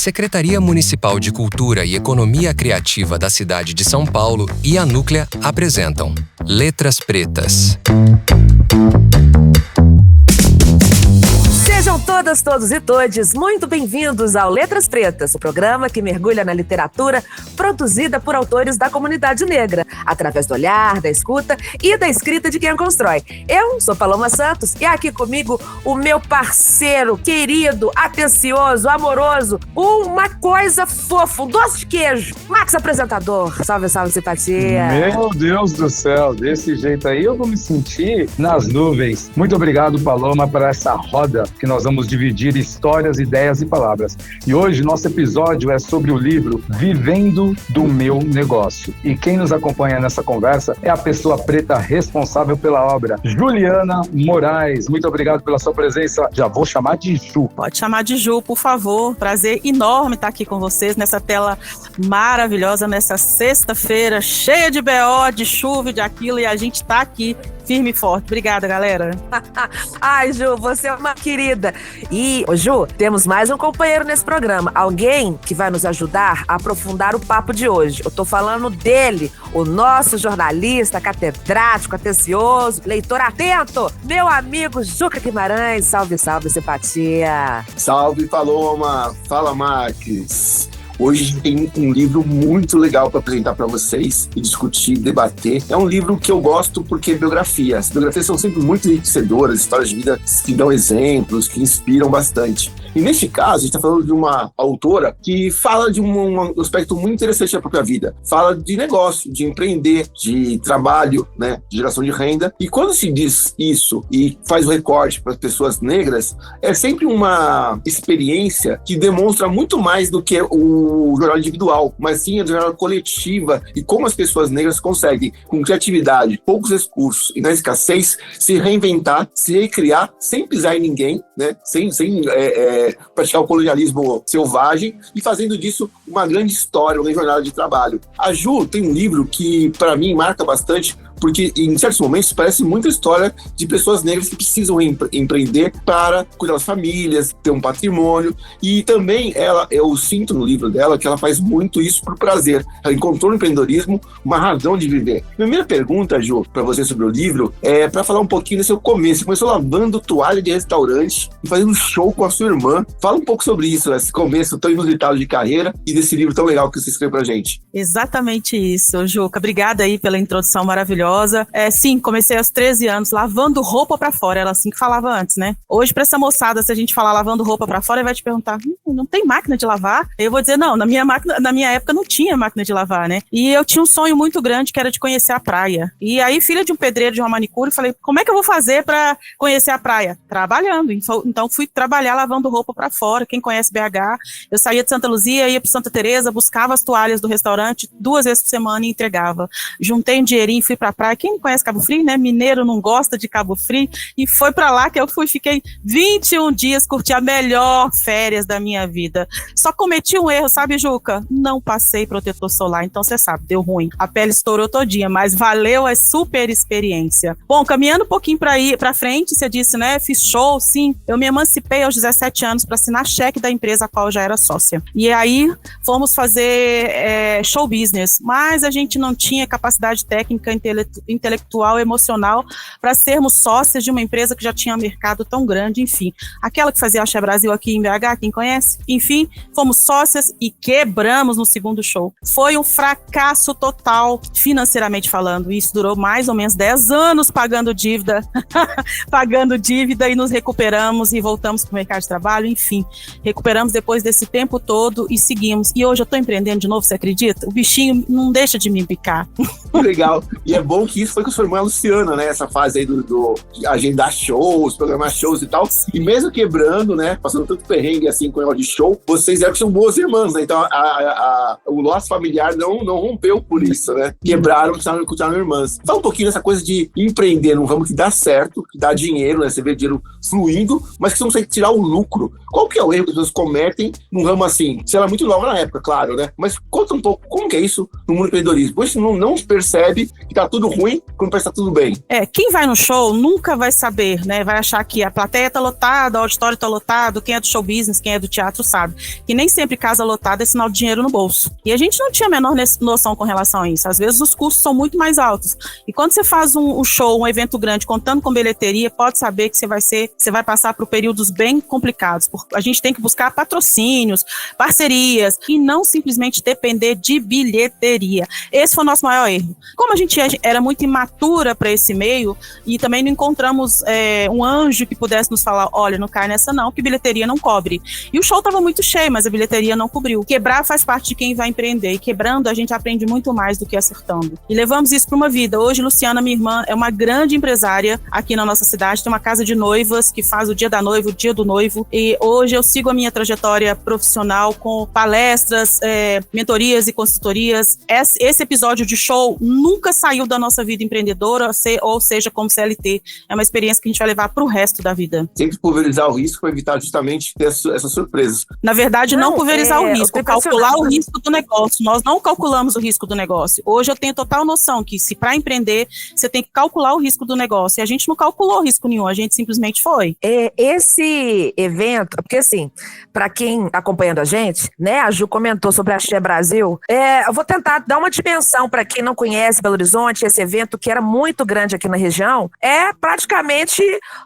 A Secretaria Municipal de Cultura e Economia Criativa da cidade de São Paulo e a Núclea apresentam Letras Pretas. Sejam todas, todos e todes muito bem-vindos ao Letras Pretas, o programa que mergulha na literatura produzida por autores da comunidade negra, através do olhar, da escuta e da escrita de quem a constrói. Eu sou Paloma Santos e aqui comigo o meu parceiro, querido, atencioso, amoroso, uma coisa fofa, um doce de queijo, Max Apresentador. Salve, salve, simpatia. Meu Deus do céu, desse jeito aí eu vou me sentir nas nuvens. Muito obrigado, Paloma, por essa roda que nós vamos dividir histórias, ideias e palavras. E hoje nosso episódio é sobre o livro Vivendo do Meu Negócio. E quem nos acompanha nessa conversa é a pessoa preta responsável pela obra, Juliana Moraes. Muito obrigado pela sua presença. Já vou chamar de Ju. Pode chamar de Ju, por favor. Prazer enorme estar aqui com vocês nessa tela maravilhosa, nessa sexta-feira cheia de BO, de chuva e de aquilo, e a gente tá aqui firme e forte. Obrigada, galera. Ai, Ju, você é uma querida. E, Ju, temos mais um companheiro nesse programa. Alguém que vai nos ajudar a aprofundar o papo de hoje. Eu tô falando dele, o nosso jornalista, catedrático, atencioso, leitor atento, meu amigo Juca Guimarães. Salve, salve, simpatia. Salve, Paloma. Fala, Max. Hoje a gente tem um livro muito legal para apresentar para vocês e discutir, debater. É um livro que eu gosto porque é biografia. As biografias são sempre muito enriquecedoras, histórias de vida que dão exemplos, que inspiram bastante. E neste caso, a gente está falando de uma autora que fala de um aspecto muito interessante da própria vida. Fala de negócio, de empreender, de trabalho, né, de geração de renda. E quando se diz isso e faz o recorte para as pessoas negras, é sempre uma experiência que demonstra muito mais do que o jornal individual, mas sim a jornada coletiva e como as pessoas negras conseguem, com criatividade, poucos recursos e na escassez, se reinventar, se recriar, sem pisar em ninguém, né, sem praticar o colonialismo selvagem e fazendo disso uma grande história, uma jornada de trabalho. A Ju tem um livro que, para mim, marca bastante, porque em certos momentos parece muita história de pessoas negras que precisam empreender para cuidar das famílias, ter um patrimônio, e também eu sinto no livro dela que ela faz muito isso por prazer. Ela encontrou no empreendedorismo uma razão de viver. Primeira pergunta, Ju, para você sobre o livro, é para falar um pouquinho desse seu começo. Você começou lavando toalha de restaurante e fazendo show com a sua irmã. Fala um pouco sobre isso, esse começo tão inusitado de carreira e desse livro tão legal que você escreveu pra gente. Exatamente isso, Juca. Obrigada aí pela introdução maravilhosa. Sim, comecei aos 13 anos lavando roupa pra fora, era assim que falava antes, né? Hoje, pra essa moçada, se a gente falar lavando roupa pra fora, ele vai te perguntar, não tem máquina de lavar? Eu vou dizer, não, na minha época não tinha máquina de lavar, né? E eu tinha um sonho muito grande, que era de conhecer a praia. E aí, filha de um pedreiro, de uma manicure, falei, como é que eu vou fazer pra conhecer a praia? Trabalhando. Então, fui trabalhar lavando roupa pra fora. Quem conhece BH, eu saía de Santa Luzia, ia pra Santa Teresa, buscava as toalhas do restaurante 2 vezes por semana e entregava. Juntei um dinheirinho, fui pra praia. Quem não conhece Cabo Frio, né? Mineiro não gosta de Cabo Frio. E foi pra lá que eu fiquei 21 dias, curti a melhor férias da minha vida. Só cometi um erro, sabe, Juca? Não passei protetor solar, então você sabe, deu ruim. A pele estourou todinha, mas valeu a super experiência. Bom, caminhando um pouquinho pra frente, você disse, né? Fiz show, sim. Eu me emancipei aos 17 anos para assinar cheque da empresa a qual eu já era sócia. E aí, fomos fazer show business, mas a gente não tinha capacidade técnica, intelectual, emocional para sermos sócias de uma empresa que já tinha um mercado tão grande, enfim. Aquela que fazia Axé Brasil aqui em BH, quem conhece? Enfim, fomos sócias e quebramos no segundo show. Foi um fracasso total, financeiramente falando. Isso durou mais ou menos 10 anos pagando dívida, e nos recuperamos e voltamos para o mercado de trabalho, enfim. Recuperamos depois desse tempo todo e seguimos. E hoje eu estou empreendendo de novo, você acredita? O bichinho não deixa de me picar. Legal. E é bom que isso foi com sua irmã Luciana, né? Essa fase aí de agendar shows, programar shows e tal. E mesmo quebrando, né? Passando tanto perrengue assim com o negócio de show, vocês eram que são boas irmãs, né? Então o laço familiar não rompeu por isso, né? Quebraram, continuaram irmãs. Fala um pouquinho dessa coisa de empreender num ramo que dá certo, que dá dinheiro, né? Você vê dinheiro fluindo, mas que você não consegue tirar o lucro. Qual que é o erro que as pessoas cometem num ramo assim? Você era muito nova na época, claro, né? Mas conta um pouco como que é isso no mundo do empreendedorismo. Você não percebe que tá tudo tudo ruim quando parece que tá tudo bem. Quem vai no show nunca vai saber, né? Vai achar que a plateia tá lotada, o auditório tá lotado, quem é do show business, quem é do teatro sabe. Que nem sempre casa lotada é sinal de dinheiro no bolso. E a gente não tinha a menor noção com relação a isso. Às vezes os custos são muito mais altos. E quando você faz um show, um evento grande, contando com bilheteria, pode saber que você vai passar por períodos bem complicados. Porque a gente tem que buscar patrocínios, parcerias, e não simplesmente depender de bilheteria. Esse foi o nosso maior erro. Como a gente era muito imatura para esse meio, e também não encontramos um anjo que pudesse nos falar, olha, não cai nessa não, que bilheteria não cobre. E o show estava muito cheio, mas a bilheteria não cobriu. Quebrar faz parte de quem vai empreender, e quebrando a gente aprende muito mais do que acertando. E levamos isso para uma vida. Hoje, Luciana, minha irmã, é uma grande empresária aqui na nossa cidade, tem uma casa de noivas que faz o dia da noiva, o dia do noivo, e hoje eu sigo a minha trajetória profissional com palestras, mentorias e consultorias. Esse episódio de show nunca saiu da nossa vida empreendedora, ou seja, como CLT. É uma experiência que a gente vai levar para o resto da vida. Sempre pulverizar o risco para evitar justamente ter essas surpresas. Na verdade, não pulverizar o risco, calcular o risco do negócio. Nós não calculamos o risco do negócio. Hoje eu tenho total noção que se para empreender, você tem que calcular o risco do negócio. E a gente não calculou risco nenhum, a gente simplesmente foi. Esse evento, porque assim, para quem tá acompanhando a gente, né, a Ju comentou sobre a Axé Brasil, eu vou tentar dar uma dimensão para quem não conhece Belo Horizonte, esse evento que era muito grande aqui na região, é praticamente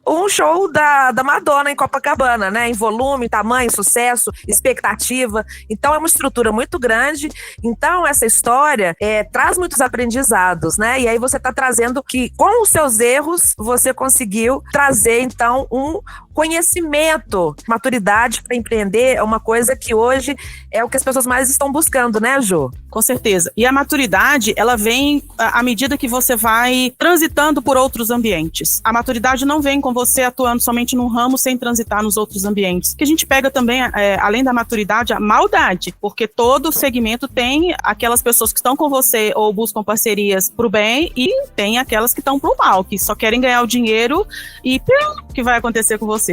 um show da Madonna em Copacabana, né, em volume, tamanho, sucesso, expectativa. Então é uma estrutura muito grande. Então essa história traz muitos aprendizados, né, e aí você tá trazendo que com os seus erros você conseguiu trazer então um conhecimento, maturidade para empreender é uma coisa que hoje é o que as pessoas mais estão buscando, né, Ju? Com certeza. E a maturidade, ela vem à medida que você vai transitando por outros ambientes. A maturidade não vem com você atuando somente num ramo sem transitar nos outros ambientes. Que a gente pega também, além da maturidade, a maldade, porque todo segmento tem aquelas pessoas que estão com você ou buscam parcerias pro bem e tem aquelas que estão pro mal, que só querem ganhar o dinheiro e o que vai acontecer com você?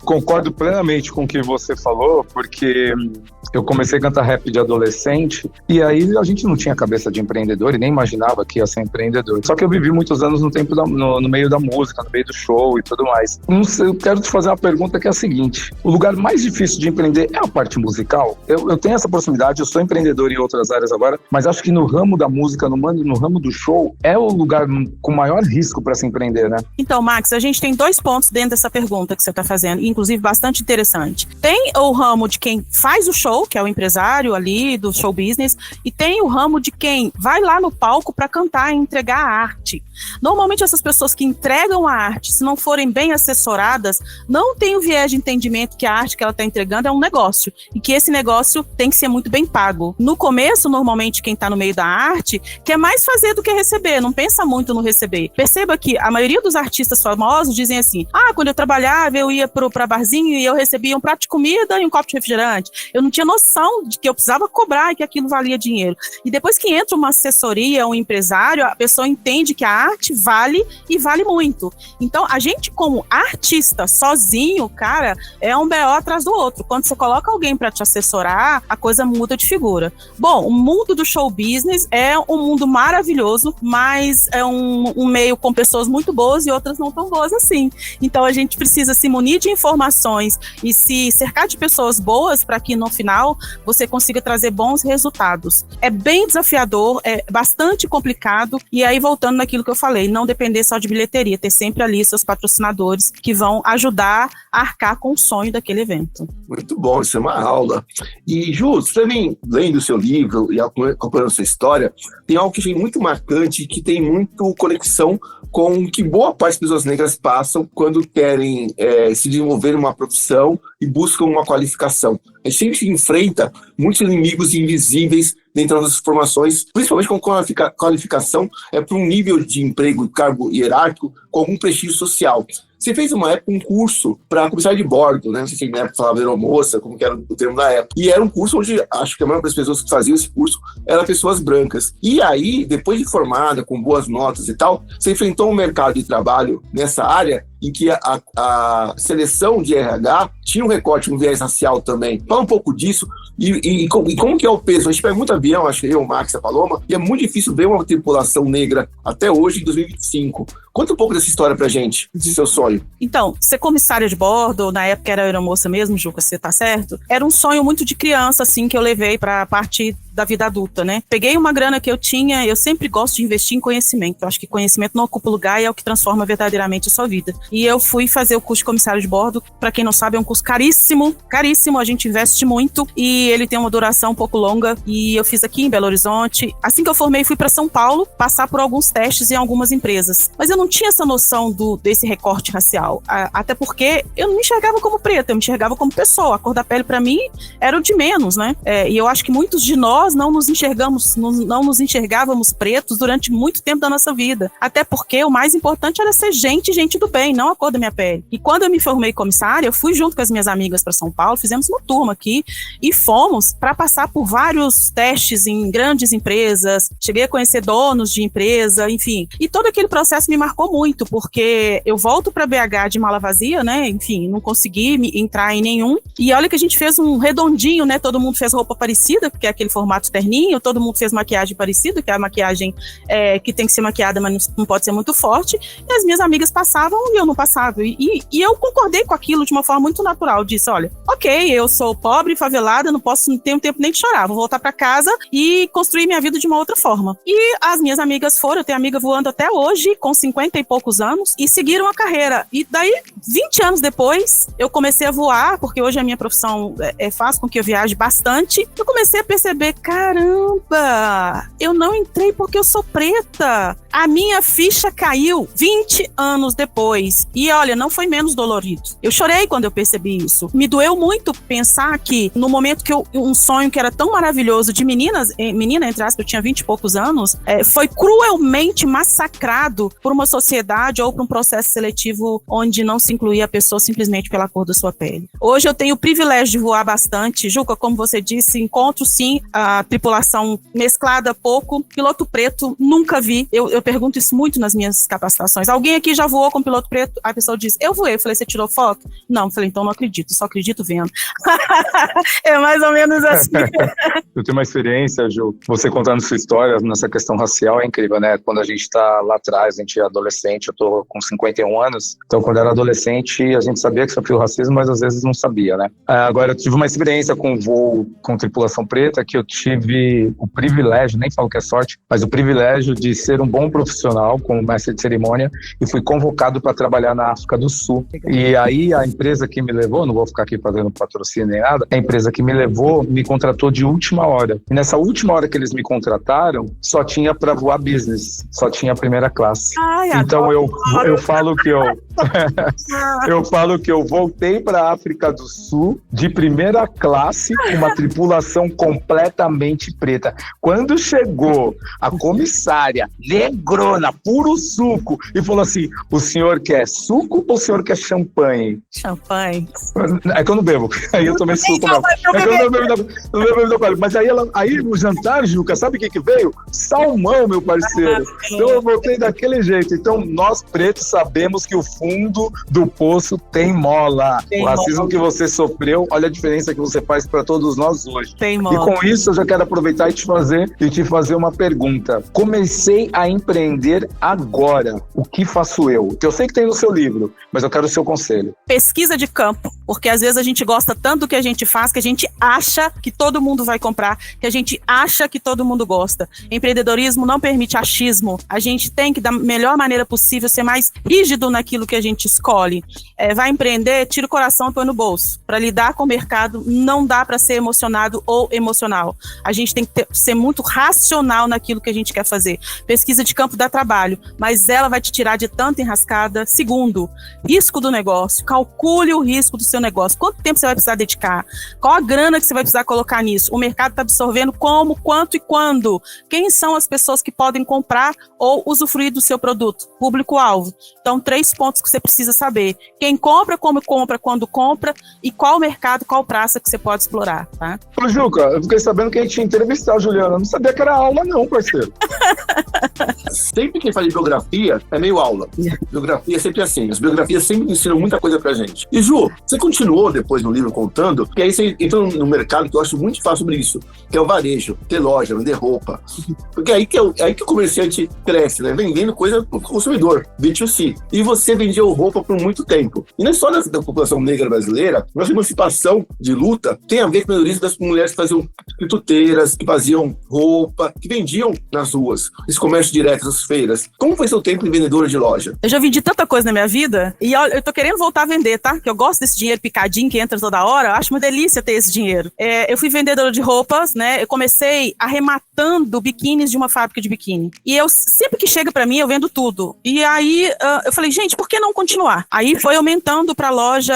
Concordo plenamente com o que você falou, porque eu comecei a cantar rap de adolescente e aí a gente não tinha cabeça de empreendedor e nem imaginava que ia ser empreendedor. Só que eu vivi muitos anos no meio da música, no meio do show e tudo mais. Eu quero te fazer uma pergunta que é a seguinte: o lugar mais difícil de empreender é a parte musical? Eu tenho essa proximidade, eu sou empreendedor em outras áreas agora, mas acho que no ramo da música, no ramo do show, é o lugar com maior risco para se empreender, né? Então, Max, a gente tem 2 pontos dentro dessa pergunta que você está fazendo, inclusive bastante interessante. Tem o ramo de quem faz o show, que é o empresário ali do show business, e tem o ramo de quem vai lá no palco para cantar e entregar a arte. Normalmente essas pessoas que entregam a arte, se não forem bem assessoradas, não tem o viés de entendimento que a arte que ela está entregando é um negócio, e que esse negócio tem que ser muito bem pago. No começo, normalmente, quem está no meio da arte quer mais fazer do que receber, não pensa muito no receber. Perceba que a maioria dos artistas famosos dizem assim: quando eu trabalhava, eu ia pra barzinho e eu recebia um prato de comida e um copo de refrigerante. Eu não tinha noção de que eu precisava cobrar e que aquilo valia dinheiro. E depois que entra uma assessoria, um empresário, a pessoa entende que a arte vale e vale muito. Então, a gente como artista, sozinho, cara, é um BO atrás do outro. Quando você coloca alguém para te assessorar, a coisa muda de figura. Bom, o mundo do show business é um mundo maravilhoso, mas é um meio com pessoas muito boas e outras não tão boas assim. Então, a gente precisa se munir de informações e se cercar de pessoas boas para que no final você consiga trazer bons resultados. É bem desafiador, é bastante complicado, e aí voltando naquilo que eu falei, não depender só de bilheteria, ter sempre ali seus patrocinadores que vão ajudar a arcar com o sonho daquele evento. Muito bom, isso é uma aula. E Ju, você também, lendo o seu livro e acompanhando a sua história, tem algo que achei muito marcante, que tem muito conexão com o que boa parte das pessoas negras passam quando querem se desenvolver numa profissão e buscam uma qualificação. A gente sempre enfrenta muitos inimigos invisíveis dentro das formações, principalmente com qualificação para um nível de emprego e cargo hierárquico com algum prestígio social. Você fez uma época um curso para comissário de bordo, né? Não sei se na época falava aeromoça, como que era o termo da época. E era um curso onde acho que a maioria das pessoas que faziam esse curso eram pessoas brancas. E aí, depois de formada, com boas notas e tal, você enfrentou um mercado de trabalho nessa área em que a seleção de RH tinha um recorte, um viés racial também. Fala um pouco disso e como que é o peso. A gente pega muito avião, acho que eu, o Max, a Paloma, e é muito difícil ver uma tripulação negra até hoje, em 2025. Conta um pouco dessa história pra gente, de seu sonho. Então, ser comissária de bordo, na época era aeromoça mesmo, Juca, você tá certo? Era um sonho muito de criança, assim, que eu levei pra parte da vida adulta, né? Peguei uma grana que eu tinha, eu sempre gosto de investir em conhecimento. Eu acho que conhecimento não ocupa lugar e é o que transforma verdadeiramente a sua vida. E eu fui fazer o curso de comissário de bordo. Pra quem não sabe, é um curso caríssimo, a gente investe muito e ele tem uma duração um pouco longa. E eu fiz aqui em Belo Horizonte. Assim que eu formei, fui pra São Paulo, passar por alguns testes em algumas empresas. Mas eu não tinha essa noção desse recorte racial. Até porque eu não me enxergava como preta, eu me enxergava como pessoa. A cor da pele, pra mim, era o de menos, né? E eu acho que muitos de nós não nos enxergávamos pretos durante muito tempo da nossa vida. Até porque o mais importante era ser gente do bem, não a cor da minha pele. E quando eu me formei comissária, eu fui junto com as minhas amigas para São Paulo, fizemos uma turma aqui e fomos para passar por vários testes em grandes empresas. Cheguei a conhecer donos de empresa, enfim. E todo aquele processo me marcou muito, porque eu volto para BH de mala vazia, né? Enfim, não consegui entrar em nenhum. E olha que a gente fez um redondinho, né? Todo mundo fez roupa parecida, porque é aquele formato terninho, todo mundo fez maquiagem parecida, que é a maquiagem que tem que ser maquiada, mas não pode ser muito forte. E as minhas amigas passavam e eu não passava. E eu concordei com aquilo de uma forma muito natural. Disse, olha, ok, eu sou pobre, favelada, não tenho tempo nem de chorar, vou voltar para casa e construir minha vida de uma outra forma. E as minhas amigas foram, eu tenho amiga voando até hoje, com 50 e poucos anos, e seguiram a carreira. E daí, 20 anos depois, eu comecei a voar, porque hoje a minha profissão faz com que eu viaje bastante. Eu comecei a perceber, caramba, eu não entrei porque eu sou preta. A minha ficha caiu 20 anos depois. E olha, não foi menos dolorido. Eu chorei quando eu percebi isso. Me doeu muito pensar que no momento que um sonho que era tão maravilhoso de menina, entre aspas, eu tinha 20 e poucos anos, foi cruelmente massacrado por uma sociedade ou por um processo seletivo onde não se incluía a pessoa simplesmente pela cor da sua pele. Hoje eu tenho o privilégio de voar bastante. Juca, como você disse, encontro sim a tripulação mesclada pouco. Piloto preto, nunca vi. Eu pergunto isso muito nas minhas capacitações. Alguém aqui já voou com piloto preto? A pessoa diz, eu voei. Eu falei, você tirou foto? Não. Eu falei, então não acredito, só acredito vendo. É mais ou menos assim. Eu tenho uma experiência, Ju, você contando sua história nessa questão racial é incrível, né? Quando a gente tá lá atrás, a gente é adolescente, eu tô com 51 anos, então quando eu era adolescente, a gente sabia que sofria o racismo, mas às vezes não sabia, né? Agora, eu tive uma experiência com voo com tripulação preta, que eu tive o privilégio, nem falo que é sorte, mas o privilégio de ser um bom profissional como mestre de cerimônia e fui convocado para trabalhar na África do Sul. E aí a empresa que me levou, não vou ficar aqui fazendo patrocínio nem nada, a empresa que me levou me contratou de última hora. E nessa última hora que eles me contrataram, só tinha para voar business, só tinha primeira classe. Então eu falo que eu falo que eu voltei para a África do Sul de primeira classe, com uma tripulação completamente preta. Quando chegou a comissária, negrona, puro suco, e falou assim, o senhor quer suco ou o senhor quer champanhe? Champanhe. É que eu não bebo, aí eu tomei suco. Não. É que eu não bebo. Mas aí o jantar, Juca, sabe o que veio? Salmão, meu parceiro. Então eu voltei daquele jeito. Então nós pretos sabemos que o fundo do poço tem mola. O racismo que você sofreu, olha a diferença que você faz para todos nós hoje. Tem mola. E com isso eu já quero aproveitar e te fazer uma pergunta. Comecei a empreender agora. O que faço eu? Que eu sei que tem no seu livro, mas eu quero o seu conselho. Pesquisa de campo, porque às vezes a gente gosta tanto do que a gente faz, que a gente acha que todo mundo vai comprar, que a gente acha que todo mundo gosta. Empreendedorismo não permite achismo. A gente tem que, da melhor maneira possível, ser mais rígido naquilo que a gente escolhe. Vai empreender, tira o coração e põe no bolso. Para lidar com o mercado, não dá para ser emocionado ou emocional. A gente tem que ser muito racional naquilo que a gente quer fazer. Pesquisa de campo dá trabalho, mas ela vai te tirar de tanta enrascada. Segundo, risco do negócio. Calcule o risco do seu negócio. Quanto tempo você vai precisar dedicar? Qual a grana que você vai precisar colocar nisso? O mercado está absorvendo como, quanto e quando? Quem são as pessoas que podem comprar ou usufruir do seu produto? Público-alvo. Então, 3 pontos que você precisa saber. Quem compra, como compra, quando compra e qual mercado, qual praça que você pode explorar, tá? Ô, Juca, eu fiquei sabendo que a gente ia entrevistar a Juliana. Eu não sabia que era aula não, parceiro. Sempre que fala de biografia, é meio aula. Biografia é sempre assim. As biografias sempre ensinam muita coisa pra gente. E Ju, você continuou depois no livro contando, que aí você entrou no mercado que eu acho muito fácil sobre isso, que é o varejo, ter loja, vender roupa. Porque aí que o comerciante cresce, né? Vendendo coisa pro consumidor, B2C. E você vendeu roupa por muito tempo. E não é só da população negra brasileira, nossa emancipação de luta tem a ver com o empreendedorismo das mulheres que faziam quituteiras, que faziam roupa, que vendiam nas ruas, esse comércio direto, nas feiras. Como foi seu tempo de vendedora de loja? Eu já vendi tanta coisa na minha vida e eu tô querendo voltar a vender, tá? Que eu gosto desse dinheiro picadinho que entra toda hora. Eu acho uma delícia ter esse dinheiro. Eu fui vendedora de roupas, né? Eu comecei arrematando biquínis de uma fábrica de biquíni. E eu, sempre que chega pra mim, eu vendo tudo. E aí, eu falei, gente, por que não continuar? Aí foi aumentando pra loja,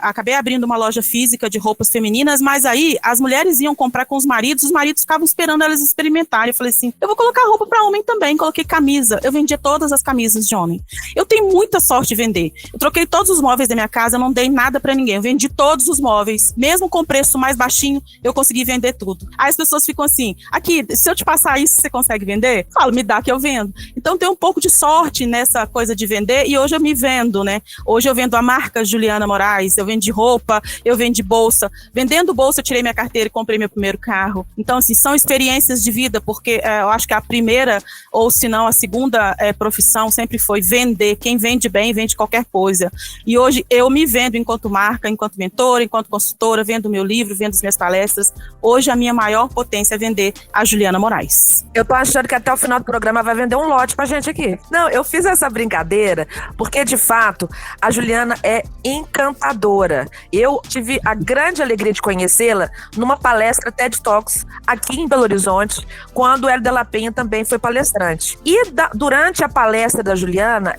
acabei abrindo uma loja física de roupas femininas, mas aí as mulheres iam comprar com os maridos ficavam esperando elas experimentarem. Eu falei assim, eu vou colocar roupa pra homem também. Coloquei camisa. Eu vendia todas as camisas de homem. Eu tenho muita sorte de vender. Eu troquei todos os móveis da minha casa, eu não dei nada pra ninguém. Eu vendi todos os móveis. Mesmo com preço mais baixinho, eu consegui vender tudo. Aí as pessoas ficam assim, aqui, se eu te passar isso, você consegue vender? Falo, me dá que eu vendo. Então tem um pouco de sorte nessa coisa de vender e hoje eu me vendo, né? Hoje eu vendo a marca Juliana Moraes, eu vendi roupa, eu vendi bolsa. Vendendo bolsa, eu tirei minha carteira e comprei meu primeiro carro. Então, assim, são experiências de vida, porque eu acho que a primeira, ou se não, a segunda profissão sempre foi vender. Quem vende bem, vende qualquer coisa. E hoje eu me vendo enquanto marca, enquanto mentora, enquanto consultora, vendo meu livro, vendo as minhas palestras. Hoje a minha maior potência é vender a Juliana Moraes. Eu tô achando que até o final do programa vai vender um lote pra gente aqui. Não, eu fiz essa brincadeira porque, de fato, a Juliana é encantadora. Eu tive a grande alegria de conhecê-la numa palestra TED Talks aqui em Belo Horizonte, quando o Hélio de la Penha também foi palestrante. E durante a palestra da Juliana,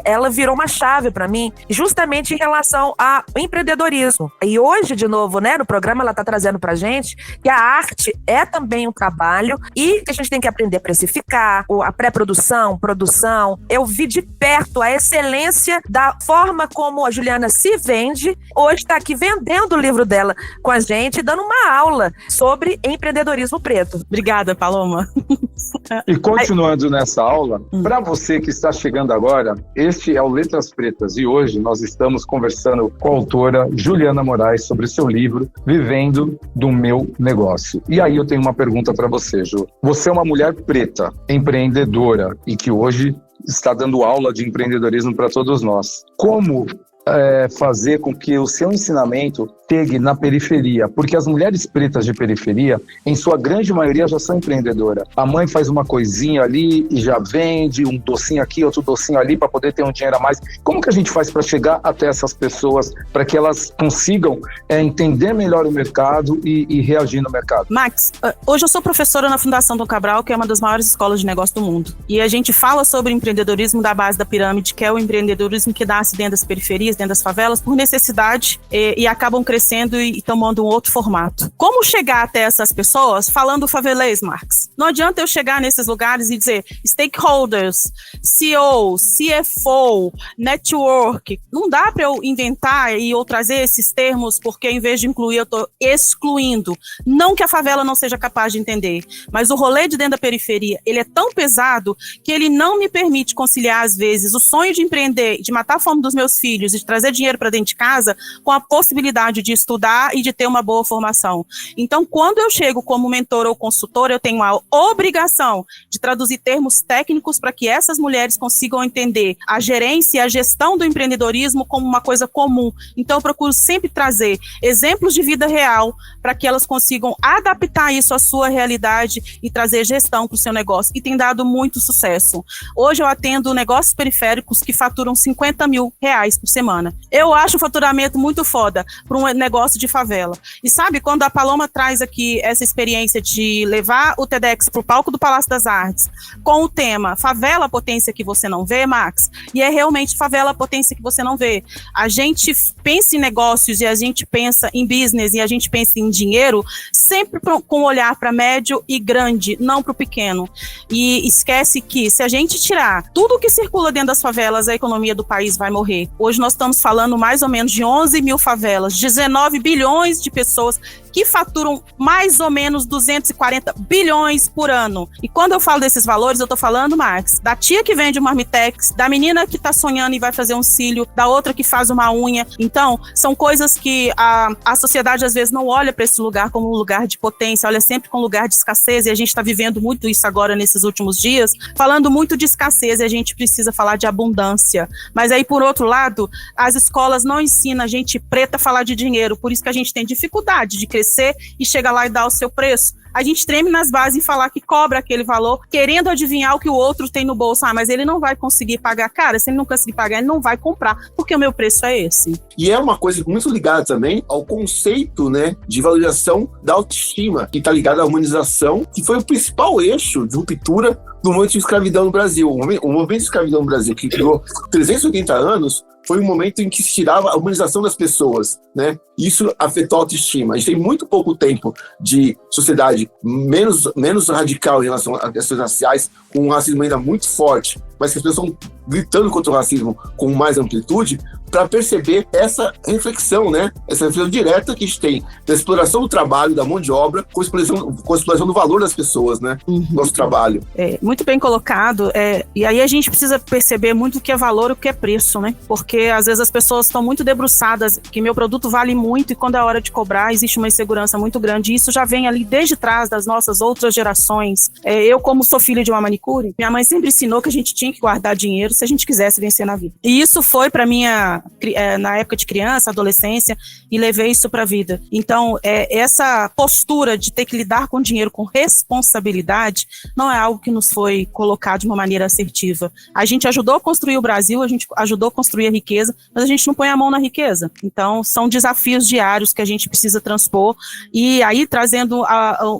ela virou uma chave para mim, justamente em relação ao empreendedorismo. E hoje, de novo, né, no programa ela tá trazendo pra gente que a arte é também um trabalho e que a gente tem que aprender a precificar, a pré-produção, produção. Eu vi de perto a excelência da forma como a Juliana se vende. Hoje tá aqui vendendo o livro dela com a gente, dando uma aula sobre empreendedorismo preto. Obrigada, Paloma. E continuando nessa aula, para você que está chegando agora, este é o Letras Pretas e hoje nós estamos conversando com a autora Juliana Moraes sobre o seu livro Vivendo do Meu Negócio. E aí eu tenho uma pergunta para você, Ju. Você é uma mulher preta, empreendedora e que hoje está dando aula de empreendedorismo para todos nós. Como fazer com que o seu ensinamento pegue na periferia, porque as mulheres pretas de periferia, em sua grande maioria, já são empreendedoras. A mãe faz uma coisinha ali e já vende um docinho aqui, outro docinho ali, para poder ter um dinheiro a mais. Como que a gente faz para chegar até essas pessoas, para que elas consigam entender melhor o mercado e reagir no mercado? Max, hoje eu sou professora na Fundação Dom Cabral, que é uma das maiores escolas de negócio do mundo. E a gente fala sobre empreendedorismo da base da pirâmide, que é o empreendedorismo que nasce dentro das periferias, dentro das favelas, por necessidade e acabam crescendo e tomando um outro formato. Como chegar até essas pessoas falando favelês, Marx? Não adianta eu chegar nesses lugares e dizer stakeholders, CEO, CFO, network. Não dá para eu inventar ou trazer esses termos porque em vez de incluir eu estou excluindo. Não que a favela não seja capaz de entender, mas o rolê de dentro da periferia, ele é tão pesado que ele não me permite conciliar às vezes o sonho de empreender, de matar a fome dos meus filhos e de trazer dinheiro para dentro de casa com a possibilidade de estudar e de ter uma boa formação. Então, quando eu chego como mentora ou consultora, eu tenho a obrigação de traduzir termos técnicos para que essas mulheres consigam entender a gerência e a gestão do empreendedorismo como uma coisa comum. Então, eu procuro sempre trazer exemplos de vida real para que elas consigam adaptar isso à sua realidade e trazer gestão para o seu negócio. E tem dado muito sucesso. Hoje eu atendo negócios periféricos que faturam R$50 mil por semana. Eu acho o faturamento muito foda para um negócio de favela. E sabe, quando a Paloma traz aqui essa experiência de levar o TEDx para o palco do Palácio das Artes com o tema Favela, a potência que você não vê, Max, e é realmente favela, a potência que você não vê. A gente pensa em negócios e a gente pensa em business e a gente pensa em dinheiro sempre com um olhar para médio e grande, não para o pequeno. E esquece que se a gente tirar tudo que circula dentro das favelas, a economia do país vai morrer. Hoje nós estamos falando mais ou menos de 11 mil favelas, 19 bilhões de pessoas que faturam mais ou menos 240 bilhões por ano. E quando eu falo desses valores, eu tô falando, Max, da tia que vende um marmitex, da menina que tá sonhando e vai fazer um cílio, da outra que faz uma unha. Então, são coisas que a sociedade às vezes não olha para esse lugar como um lugar de potência, olha sempre como um lugar de escassez, e a gente está vivendo muito isso agora nesses últimos dias, falando muito de escassez, e a gente precisa falar de abundância. Mas aí, por outro lado, as escolas não ensinam a gente preta a falar de dinheiro, por isso que a gente tem dificuldade de crescer e chegar lá e dar o seu preço. A gente treme nas bases em falar que cobra aquele valor, querendo adivinhar o que o outro tem no bolso. Mas ele não vai conseguir pagar. Cara, se ele não conseguir pagar, ele não vai comprar, porque o meu preço é esse. E é uma coisa muito ligada também ao conceito, né, de valorização da autoestima, que está ligado à humanização, que foi o principal eixo de ruptura do movimento de escravidão no Brasil. O movimento de escravidão no Brasil, que durou 380 anos, foi um momento em que se tirava a humanização das pessoas, né? Isso afetou a autoestima. A gente tem muito pouco tempo de sociedade menos radical em relação às questões raciais, com um racismo ainda muito forte, mas que as pessoas estão gritando contra o racismo com mais amplitude, para perceber essa reflexão, né? Essa reflexão direta que a gente tem da exploração do trabalho, da mão de obra, com a exploração do valor das pessoas, né? Nosso trabalho. Muito bem colocado. E aí a gente precisa perceber muito o que é valor e o que é preço, né? Porque às vezes as pessoas estão muito debruçadas que meu produto vale muito e quando é hora de cobrar existe uma insegurança muito grande. E isso já vem ali desde trás das nossas outras gerações. Eu, como sou filha de uma manicure, minha mãe sempre ensinou que a gente tinha que guardar dinheiro se a gente quisesse vencer na vida. E isso foi para minha na época de criança, adolescência, e levei isso para a vida. Então, essa postura de ter que lidar com dinheiro com responsabilidade não é algo que nos foi colocado de uma maneira assertiva. A gente ajudou a construir o Brasil, a gente ajudou a construir a riqueza, mas a gente não põe a mão na riqueza. Então, são desafios diários que a gente precisa transpor, e aí trazendo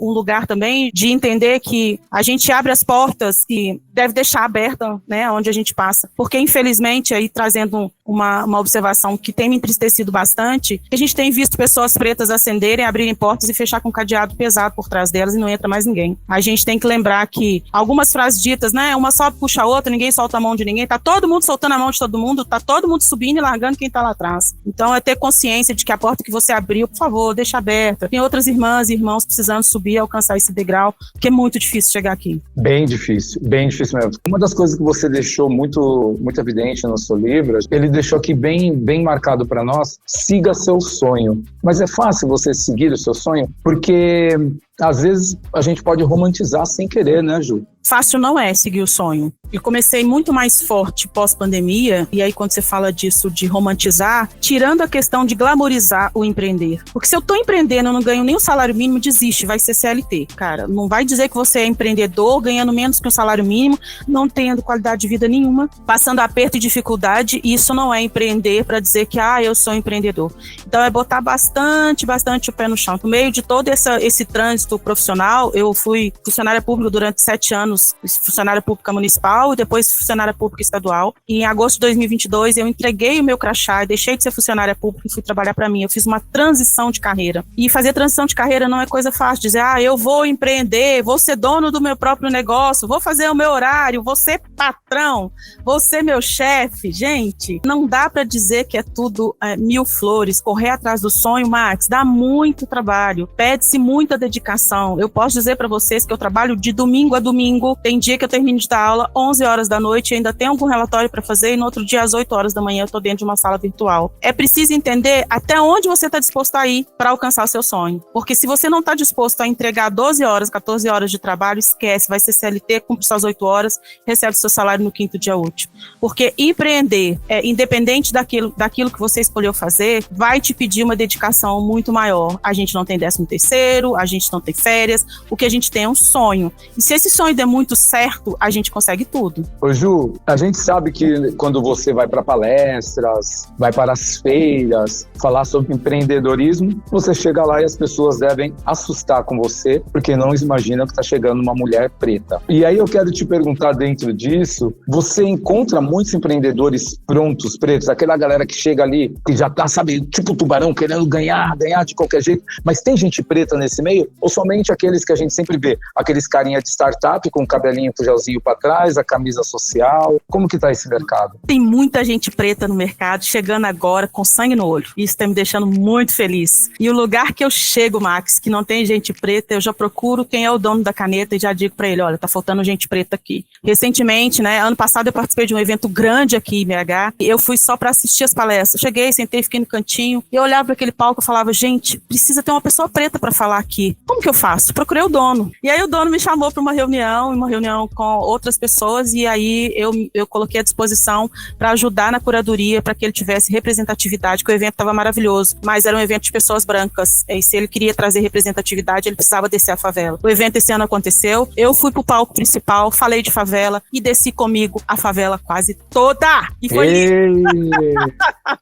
um lugar também de entender que a gente abre as portas e deve deixar aberta, né, onde a gente passa, porque infelizmente, aí trazendo uma observação que tem me entristecido bastante, que a gente tem visto pessoas pretas acenderem, abrirem portas e fechar com um cadeado pesado por trás delas e não entra mais ninguém. A gente tem que lembrar que algumas frases ditas, né, uma só puxa a outra, ninguém solta a mão de ninguém, tá todo mundo soltando a mão de todo mundo, tá todo mundo subindo e largando quem tá lá atrás. Então é ter consciência de que a porta que você abriu, por favor, deixa aberta. Tem outras irmãs e irmãos precisando subir e alcançar esse degrau, porque é muito difícil chegar aqui. Bem difícil mesmo. Uma das coisas que você deixou muito evidente no seu livro, ele deixou aqui bem marcado para nós: siga seu sonho. Mas é fácil você seguir o seu sonho? Porque às vezes a gente pode romantizar sem querer, né, Ju? Fácil não é seguir o sonho. Eu comecei muito mais forte pós-pandemia, e aí quando você fala disso de romantizar, tirando a questão de glamorizar o empreender. Porque se eu tô empreendendo, eu não ganho nem o salário mínimo, desiste, vai ser CLT. Cara, não vai dizer que você é empreendedor, ganhando menos que o salário mínimo, não tendo qualidade de vida nenhuma, passando aperto e dificuldade, e isso não é empreender para dizer que, eu sou empreendedor. Então é botar bastante o pé no chão. No meio de todo esse trânsito profissional, eu fui funcionária pública durante 7 anos, funcionária pública municipal e depois funcionária pública estadual. E em agosto de 2022 eu entreguei o meu crachá e deixei de ser funcionária pública e fui trabalhar para mim. Eu fiz uma transição de carreira. E fazer transição de carreira não é coisa fácil. Dizer, eu vou empreender, vou ser dono do meu próprio negócio, vou fazer o meu horário, vou ser patrão, vou ser meu chefe. Gente, não dá para dizer que é tudo mil flores. Correr atrás do sonho, Max, dá muito trabalho, pede-se muita dedicação. Eu posso dizer para vocês que eu trabalho de domingo a domingo. Tem dia que eu termino de dar aula 11 horas da noite e ainda tenho algum relatório para fazer, e no outro dia às 8 horas da manhã eu estou dentro de uma sala virtual. É preciso entender até onde você está disposto a ir para alcançar o seu sonho. Porque se você não está disposto a entregar 12 horas, 14 horas de trabalho, esquece, vai ser CLT, cumpre suas 8 horas, recebe seu salário no 5º dia útil. Porque empreender, independente daquilo que você escolheu fazer, vai te pedir uma dedicação muito maior. A gente não tem 13º, a gente não tem férias, o que a gente tem é um sonho. E se esse sonho der muito certo, a gente consegue tudo. Ô Ju, a gente sabe que quando você vai para palestras, vai para as feiras, falar sobre empreendedorismo, você chega lá e as pessoas devem assustar com você, porque não imaginam que está chegando uma mulher preta. E aí eu quero te perguntar, dentro disso, você encontra muitos empreendedores prontos, pretos, aquela galera que chega ali, que já tá, sabe, tipo tubarão, querendo ganhar de qualquer jeito, mas tem gente preta nesse meio? Ou somente aqueles que a gente sempre vê, aqueles carinha de startup com o cabelinho com o gelzinho para trás, a camisa social? Como que tá esse mercado? Tem muita gente preta no mercado, chegando agora com sangue no olho. Isso está me deixando muito feliz. E o lugar que eu chego, Max, que não tem gente preta, eu já procuro quem é o dono da caneta e já digo para ele, olha, tá faltando gente preta aqui. Recentemente, né, ano passado eu participei de um evento grande aqui em BH, e eu fui só para assistir as palestras. Cheguei, sentei, fiquei no cantinho, e eu olhava para aquele palco e falava, gente, precisa ter uma pessoa preta para falar aqui. Como que eu faço? Procurei o dono. E aí o dono me chamou para uma reunião com outras pessoas, e aí eu coloquei à disposição para ajudar na curadoria, para que ele tivesse representatividade, que o evento estava maravilhoso, mas era um evento de pessoas brancas, e se ele queria trazer representatividade, ele precisava descer a favela. O evento esse ano aconteceu, eu fui pro palco principal, falei de favela, e desci comigo a favela quase toda! E foi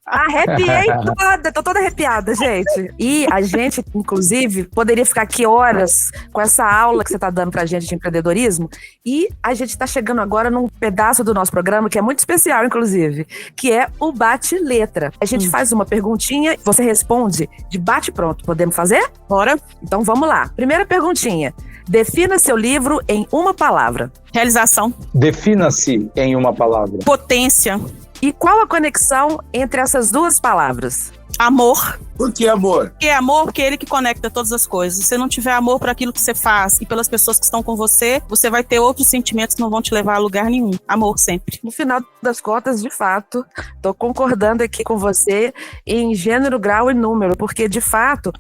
Arrepiei toda, tô toda arrepiada, gente. E a gente, inclusive, poderia ficar aqui horas com essa aula que você tá dando pra gente de empreendedorismo, e a gente tá chegando agora num pedaço do nosso programa que é muito especial, inclusive, que é o bate-letra. A gente faz uma perguntinha, você responde de bate-pronto. Podemos fazer? Bora. Então vamos lá. Primeira perguntinha. Defina seu livro em uma palavra. Realização. Defina-se em uma palavra. Potência. E qual a conexão entre essas duas palavras? Amor. Por que amor? Porque amor, porque é ele que conecta todas as coisas. Se você não tiver amor por aquilo que você faz e pelas pessoas que estão com você, você vai ter outros sentimentos que não vão te levar a lugar nenhum. Amor sempre. No final das contas, de fato, tô concordando aqui com você em gênero, grau e número, porque de fato,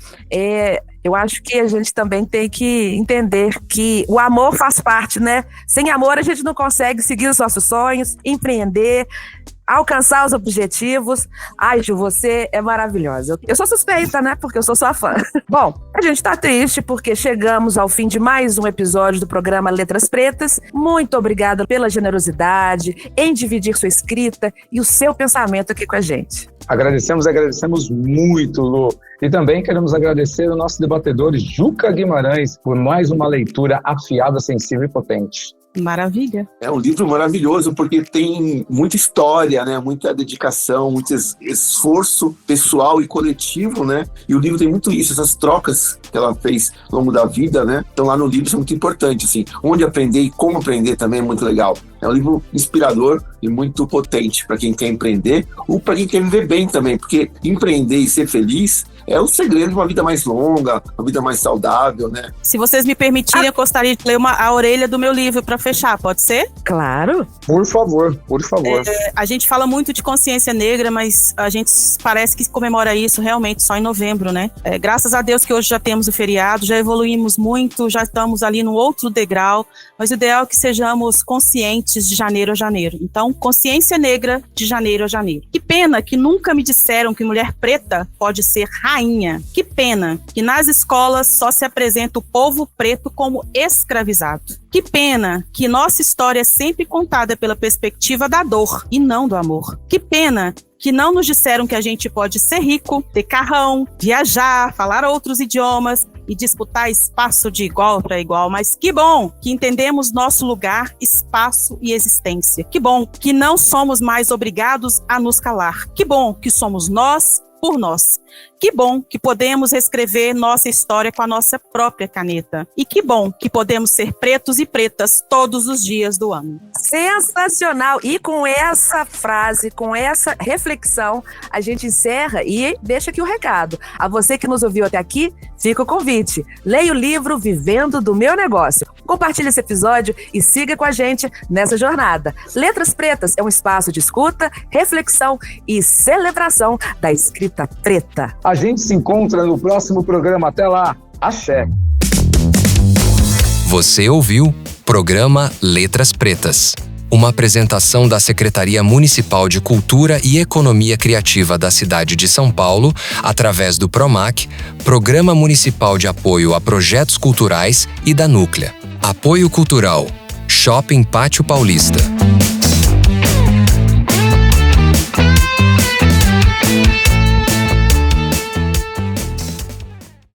eu acho que a gente também tem que entender que o amor faz parte, né? Sem amor a gente não consegue seguir os nossos sonhos, empreender, alcançar os objetivos. Ai, Ju, você é maravilhosa. Eu sou suspeita, né? Porque eu sou sua fã. Bom, a gente tá triste porque chegamos ao fim de mais um episódio do programa Letras Pretas. Muito obrigada pela generosidade em dividir sua escrita e o seu pensamento aqui com a gente. Agradecemos muito, Lu. E também queremos agradecer ao nosso debatedor Juca Guimarães por mais uma leitura afiada, sensível e potente. Maravilha. É um livro maravilhoso porque tem muita história, né? Muita dedicação, muito esforço pessoal e coletivo, né? E o livro tem muito isso, essas trocas que ela fez ao longo da vida, né? Então lá no livro isso é muito importante, assim. Onde aprender e como aprender também é muito legal. É um livro inspirador e muito potente para quem quer empreender ou para quem quer viver bem também, porque empreender e ser feliz é o segredo de uma vida mais longa, uma vida mais saudável, né? Se vocês me permitirem, eu gostaria de ler a orelha do meu livro para fechar, pode ser? Claro. Por favor. A gente fala muito de consciência negra, mas a gente parece que comemora isso realmente só em novembro, né? Graças a Deus que hoje já temos o feriado, já evoluímos muito, já estamos ali no outro degrau, mas o ideal é que sejamos conscientes de janeiro a janeiro. Então, consciência negra de janeiro a janeiro. Que pena que nunca me disseram que mulher preta pode ser rainha. Que pena que nas escolas só se apresenta o povo preto como escravizado. Que pena que nossa história é sempre contada pela perspectiva da dor e não do amor. Que pena que não nos disseram que a gente pode ser rico, ter carrão, viajar, falar outros idiomas e disputar espaço de igual para igual. Mas que bom que entendemos nosso lugar, espaço e existência. Que bom que não somos mais obrigados a nos calar. Que bom que somos nós por nós. Que bom que podemos reescrever nossa história com a nossa própria caneta. E que bom que podemos ser pretos e pretas todos os dias do ano. Sensacional! E com essa frase, com essa reflexão, a gente encerra e deixa aqui o recado. A você que nos ouviu até aqui, fica o convite. Leia o livro Vivendo do Meu Negócio. Compartilhe esse episódio e siga com a gente nessa jornada. Letras Pretas é um espaço de escuta, reflexão e celebração da escrita preta. A gente se encontra no próximo programa. Até lá. Axé. Você ouviu Programa Letras Pretas. Uma apresentação da Secretaria Municipal de Cultura e Economia Criativa da cidade de São Paulo, através do PROMAC, Programa Municipal de Apoio a Projetos Culturais, e da Núclea. Apoio Cultural. Shopping Pátio Paulista.